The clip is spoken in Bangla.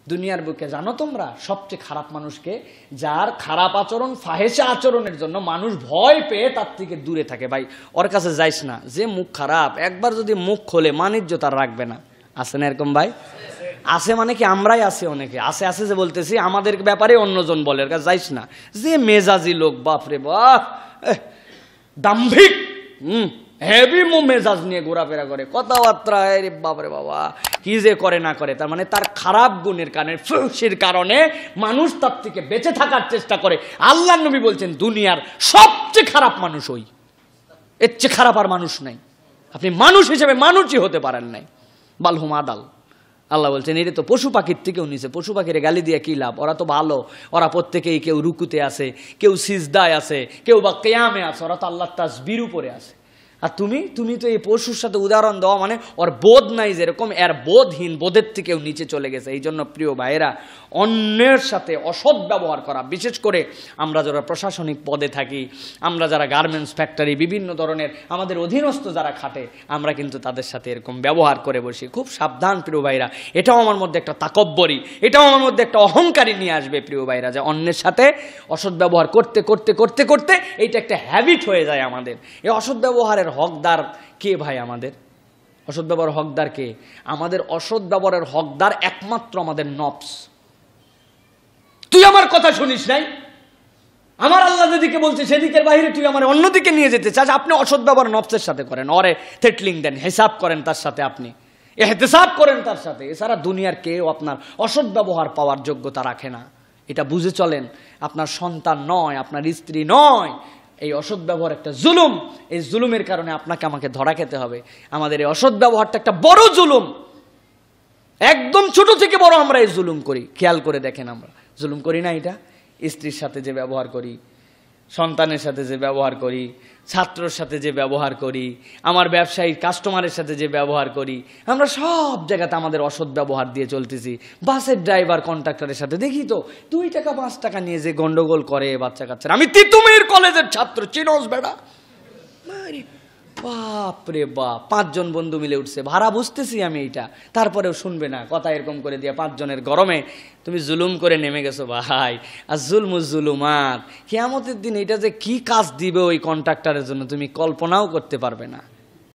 দুনিয়ার বুকে জানো তোমরা সবচেয়ে খারাপ মানুষকে? যার খারাপ আচরণ, ফাহেসা আচরণের জন্য মানুষ ভয় পেয়ে তার থেকে দূরে থাকে। ভাই ওর কাছে যাইস না, যে মুখ খারাপ, একবার যদি মুখ খোলে মানিজ্য তার রাখবে না। আছে না এরকম ভাই? আছে মানে কি আমরাই আছি, অনেকে আছে আছে যে বলতেছি আমাদের ব্যাপারে অন্যজন বলে এর কাছে যাইস না। যে মেজাজি লোক, বাপরে বাপ, দাম্ভিক, হেভি মেজাজ নিয়ে ঘোরাফেরা করে, কথাবার্তা বাপরে বাবা কি যে করে না করে। তার মানে তার খারাপ গুণের কারণে, ফুহশির কারণে মানুষ তার থেকে বেঁচে থাকার চেষ্টা করে। আল্লাহর নবী বলছেন দুনিয়ার সবচেয়ে খারাপ মানুষ ওই, এর চেয়ে খারাপ আর মানুষ নাই। আপনি মানুষ হিসেবে মানুষই হতে পারেন নাই। বালহুম আদাল। আল্লাহ বলছেন এটা তো পশু পাখির থেকেও নিচে। পশু পাখির গালি দিয়ে কি লাভ? ওরা তো ভালো, ওরা প্রত্যেকেই কেউ রুকুতে আছে, কেউ সিজদায় আছে, কেউ বা কিয়ামে আছে, ওরা তো আল্লাহর তাসবির উপরে আছে। আর তুমি তো এই পশুর সাথে উদাহরণ দেওয়া মানে ওর বোধ নাই, যেরকম এর বোধহীন, বোধের থেকেও নিচে চলে গেছে। এই জন্য প্রিয় ভাইয়েরা, অন্যের সাথে অসৎ ব্যবহার করা, বিশেষ করে আমরা যারা প্রশাসনিক পদে থাকি, আমরা যারা গার্মেন্টস ফ্যাক্টরি, বিভিন্ন ধরনের আমাদের অধীনস্থ যারা খাটে, আমরা কিন্তু তাদের সাথে এরকম ব্যবহার করে বসি। খুব সাবধান প্রিয় ভাইরা, এটাও আমার মধ্যে একটা তাকব্বরি, এটাও আমার মধ্যে একটা অহংকারী নিয়ে আসবে প্রিয় ভাইরা, যে অন্যের সাথে অসৎ ব্যবহার করতে করতে করতে করতে এইটা একটা হ্যাবিট হয়ে যায় আমাদের। এই অসৎ ব্যবহারের হকদার কে ভাই? আমাদের অসৎ ব্যবহার হকদার কে? আমাদের অসৎ ব্যবহারের হকদার একমাত্র আমাদের নফস। তুই আমার কথা শুনিস নাই, আমার আল্লাহ যেদিকে বলছে সেদিকের বাইরে তুই আমার অন্যদিকে নিয়ে যেতে চাস। আপনি অসৎ ব্যবহার নফসের সাথে করেন, ওরে থেটলিং দেন, হিসাব করেন তার সাথে, আপনি এহতেসাব করেন তার সাথে। এছাড়া দুনিয়ার কেউ আপনার অসৎ ব্যবহার পাওয়ার যোগ্যতা রাখে না। এটা বুঝে চলেন। আপনার সন্তান নয়, আপনার স্ত্রী নয়, এই অসৎ ব্যবহার একটা জুলুম। এই জুলুমের কারণে আপনাকে আমাকে ধরা খেতে হবে। আমাদের এই অসৎ ব্যবহারটা একটা বড় জুলুম, একদম ছোট থেকে বড় আমরা এই জুলুম করি। খেয়াল করে দেখেন, আমরা জুলুম করি না? এটা স্ত্রীর সাথে যে ব্যবহার করি, সন্তানের সাথে যে ব্যবহার করি, ছাত্রর সাথে যে ব্যবহার করি, আমার ব্যবসায়ী কাস্টমারের সাথে যে ব্যবহার করি, আমরা সব জায়গাতে আমাদের অসৎ ব্যবহার দিয়ে চলতেছি। বাসের ড্রাইভার কন্ট্রাক্টরের সাথে দেখি তো 2 টাকা 5 টাকা নিয়ে যে গন্ডগোল করে বাচ্চা কাচ্চারা। আমি তিতুমির কলেজের ছাত্র, চিনোস বেড়া? বাপরে বাপ, 5 জন বন্ধু মিলে উঠছে, ভাড়া বুঝতেছি আমি এইটা, তারপরেও শুনবে না কথা। এরকম করে দিয়ে 5 জনের গরমে তুমি জুলুম করে নেমে গেছো ভাই। আর জুলমুজ্জুলুমাত, কিয়ামতের দিন এটা যে কি কাজ দিবে ওই কন্ট্রাক্টরের জন্য তুমি কল্পনাও করতে পারবে না।